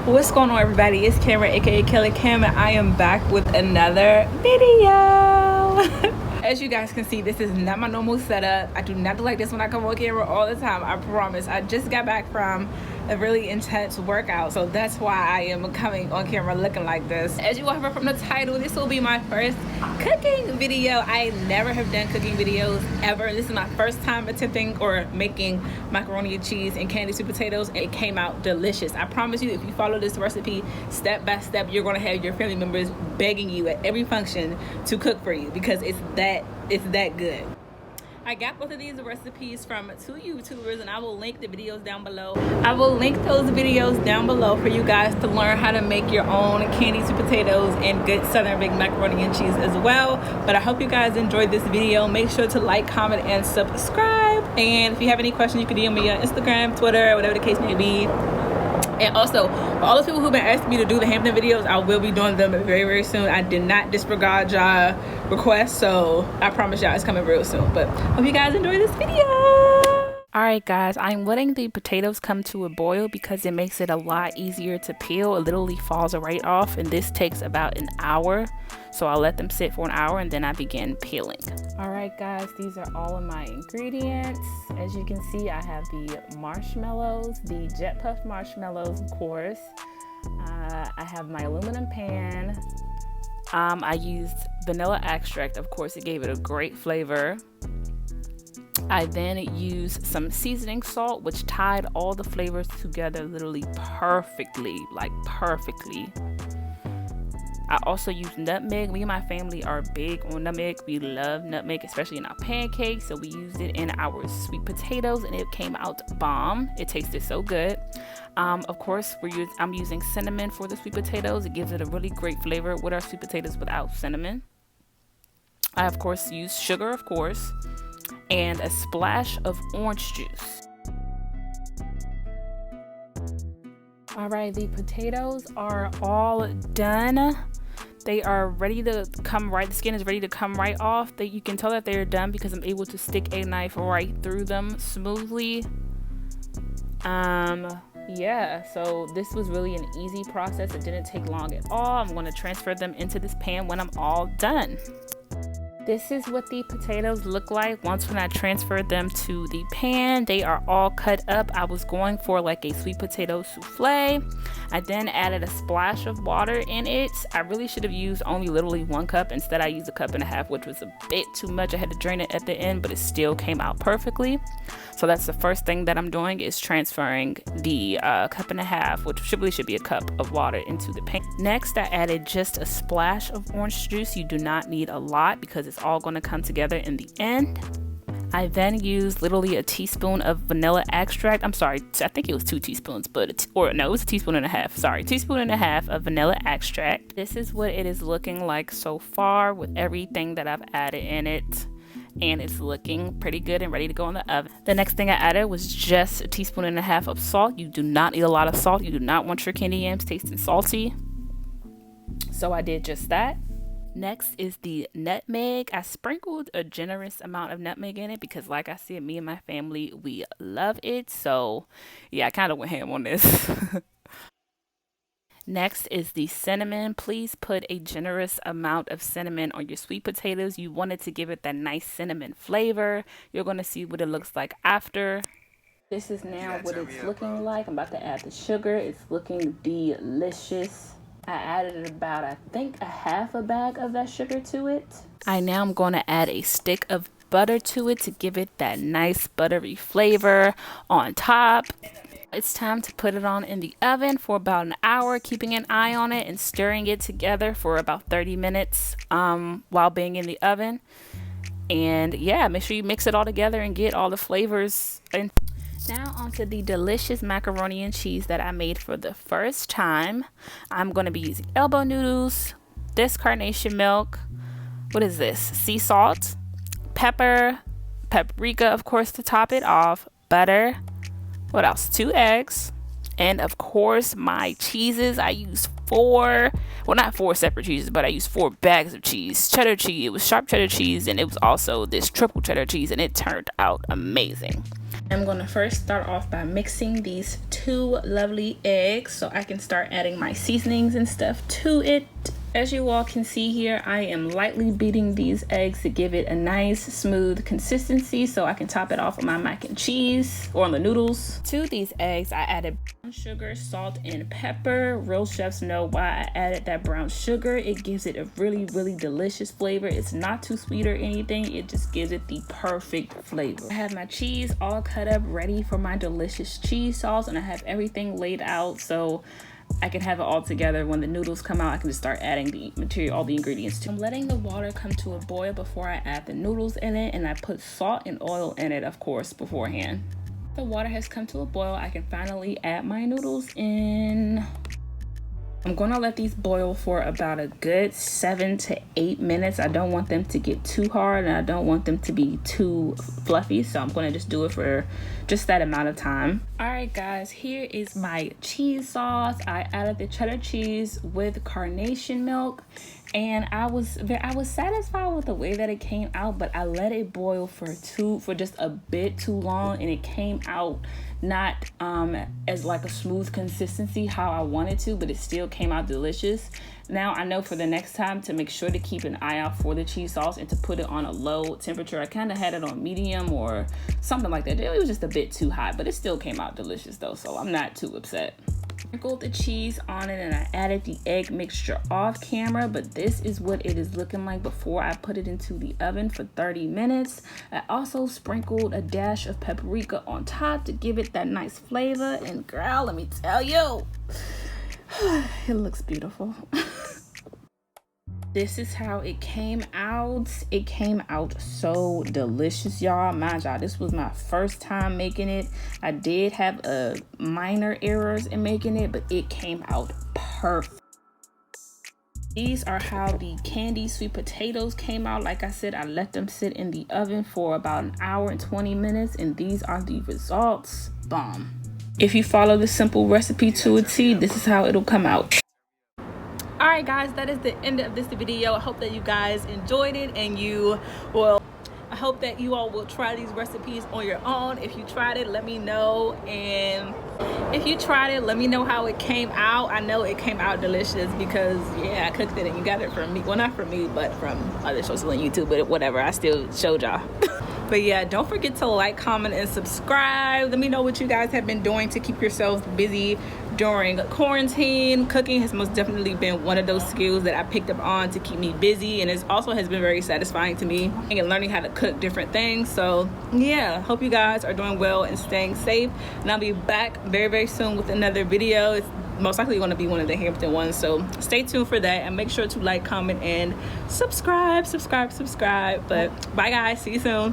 What's going on, everybody? It's Cameron, aka Kelly Cam, and I am back with another video. As you guys can see, this is not my normal setup. I do not do like this when I come on camera all the time, I promise. I just got back from a really intense workout, so that's why I am coming on camera looking like this. As you all heard from the title, this will be my first cooking video. I never have done cooking videos ever. This is my first time attempting or making macaroni and cheese and candied sweet potatoes, and it came out delicious. I promise you, if you follow this recipe step by step, you're gonna have your family members begging you at every function to cook for you because it's that good. I got both of these recipes from two YouTubers, and I will link the videos down below. I will link those videos down below for you guys to learn how to make your own candied sweet potatoes and good southern baked macaroni and cheese as well. But I hope you guys enjoyed this video. Make sure to like, comment, and subscribe. And if you have any questions, you can DM me on Instagram, Twitter, whatever the case may be. And also, for all the people who've been asking me to do the Hampton videos, I will be doing them very, very soon. I did not disregard y'all requests, so I promise y'all it's coming real soon. But hope you guys enjoy this video. Alright guys, I'm letting the potatoes come to a boil because it makes it a lot easier to peel. It literally falls right off, and this takes about an hour. So I'll let them sit for an hour and then I begin peeling. Alright guys, these are all of my ingredients. As you can see, I have the marshmallows, the jet puffed marshmallows, of course. I have my aluminum pan. I used vanilla extract, of course, it gave it a great flavor. I then used some seasoning salt, which tied all the flavors together literally perfectly, like perfectly. I also used nutmeg. Me and my family are big on nutmeg. We love nutmeg, especially in our pancakes. So we used it in our sweet potatoes, and it came out bomb. It tasted so good. Of course, I'm using cinnamon for the sweet potatoes. It gives it a really great flavor with our sweet potatoes without cinnamon. I, of course, used sugar, of course, and a splash of orange juice. Alright, the potatoes are all done. They are ready to come right, the skin is ready to come right off. You can tell that they're done because I'm able to stick a knife right through them smoothly. Yeah, so this was really an easy process. It didn't take long at all. I'm going to transfer them into this pan when I'm all done. This is what the potatoes look like when I transferred them to the pan. They are all cut up. I was going for like a sweet potato souffle. I then added a splash of water in it. I really should have used only literally 1 cup. Instead, I used 1.5 cups, which was a bit too much. I had to drain it at the end, but it still came out perfectly. So that's the first thing that I'm doing, is transferring the 1.5 cups, which really should be 1 cup of water, into the pan. Next, I added just a splash of orange juice. You do not need a lot because it's all going to come together in the end. I then used literally a teaspoon of vanilla extract. I'm sorry, I think it was 2 teaspoons, it was a teaspoon and a half. Sorry, 1.5 teaspoons of vanilla extract. This is what it is looking like so far with everything that I've added in it. And it's looking pretty good and ready to go in the oven. The next thing I added was just 1.5 teaspoons of salt. You do not need a lot of salt. You do not want your candy yams tasting salty. So I did just that. Next is the nutmeg. I sprinkled a generous amount of nutmeg in it because, like I said, me and my family, we love it. So yeah, I kind of went ham on this. Next is the cinnamon. Please put a generous amount of cinnamon on your sweet potatoes. You want it to give it that nice cinnamon flavor. You're going to see what it looks like after. This is now what it's looking like. I'm about to add the sugar. It's looking delicious. I added about, I think, 1/2 bag of that sugar to it. I now am going to add a stick of butter to it to give it that nice buttery flavor on top. It's time to put it on in the oven for about an hour, keeping an eye on it and stirring it together for about 30 minutes while being in the oven. And yeah, make sure you mix it all together and get all the flavors in. Now onto the delicious macaroni and cheese that I made for the first time. I'm going to be using elbow noodles, this carnation milk, what is this, sea salt, pepper, paprika, of course, to top it off, butter, what else, 2 eggs, and of course my cheeses. I used 4, well, not 4 separate cheeses, but I used 4 bags of cheese. Cheddar cheese, it was sharp cheddar cheese, and it was also this triple cheddar cheese, and it turned out amazing. I'm going to first start off by mixing these 2 lovely eggs so I can start adding my seasonings and stuff to it. As you all can see here, I am lightly beating these eggs to give it a nice smooth consistency so I can top it off with my mac and cheese or on the noodles. To these eggs, I added brown sugar, salt, and pepper. Real chefs know why I added that brown sugar. It gives it a really, really delicious flavor. It's not too sweet or anything. It just gives it the perfect flavor. I have my cheese all cut up, ready for my delicious cheese sauce, and I have everything laid out so I can have it all together. When the noodles come out, I can just start adding the material, all the ingredients to. I'm letting the water come to a boil before I add the noodles in it, and I put salt and oil in it, of course, beforehand. The water has come to a boil. I can finally add my noodles in. I'm gonna let these boil for about a good 7 to 8 minutes. I don't want them to get too hard and I don't want them to be too fluffy, so I'm gonna just do it for just that amount of time. All right guys, here is my cheese sauce. I added the cheddar cheese with carnation milk, and I was satisfied with the way that it came out, but I let it boil for just a bit too long, and it came out not as like a smooth consistency how I wanted to, but it still came out delicious. Now I know for the next time to make sure to keep an eye out for the cheese sauce and to put it on a low temperature. I kind of had it on medium or something like that. It was just a bit too hot, but it still came out delicious though, so I'm not too upset. Sprinkled the cheese on it and I added the egg mixture off camera, but this is what it is looking like before I put it into the oven for 30 minutes. I also sprinkled a dash of paprika on top to give it that nice flavor, and girl, let me tell you, it looks beautiful. This is how it came out. It came out so delicious, y'all. Mind y'all, this was my first time making it. I did have minor errors in making it, but it came out perfect. These are how the candied sweet potatoes came out. Like I said, I let them sit in the oven for about an hour and 20 minutes, and these are the results. Bomb. If you follow the simple recipe to a T, this is how it'll come out. All right guys, that is the end of this video. I hope that you guys enjoyed it, and I hope that you all will try these recipes on your own. If you tried it, let me know, and if you tried it, let me know how it came out. I know it came out delicious because yeah, I cooked it and you got it from me. Well, not from me, but from other sources on YouTube, but whatever, I still showed y'all. But yeah, don't forget to like, comment, and subscribe. Let me know what you guys have been doing to keep yourselves busy during quarantine. Cooking has most definitely been one of those skills that I picked up on to keep me busy, and it also has been very satisfying to me and learning how to cook different things. So yeah, hope you guys are doing well and staying safe, and I'll be back very, very soon with another video. It's most likely going to be one of the Hampton ones, so stay tuned for that, and make sure to like, comment, and subscribe. But bye guys, see you soon.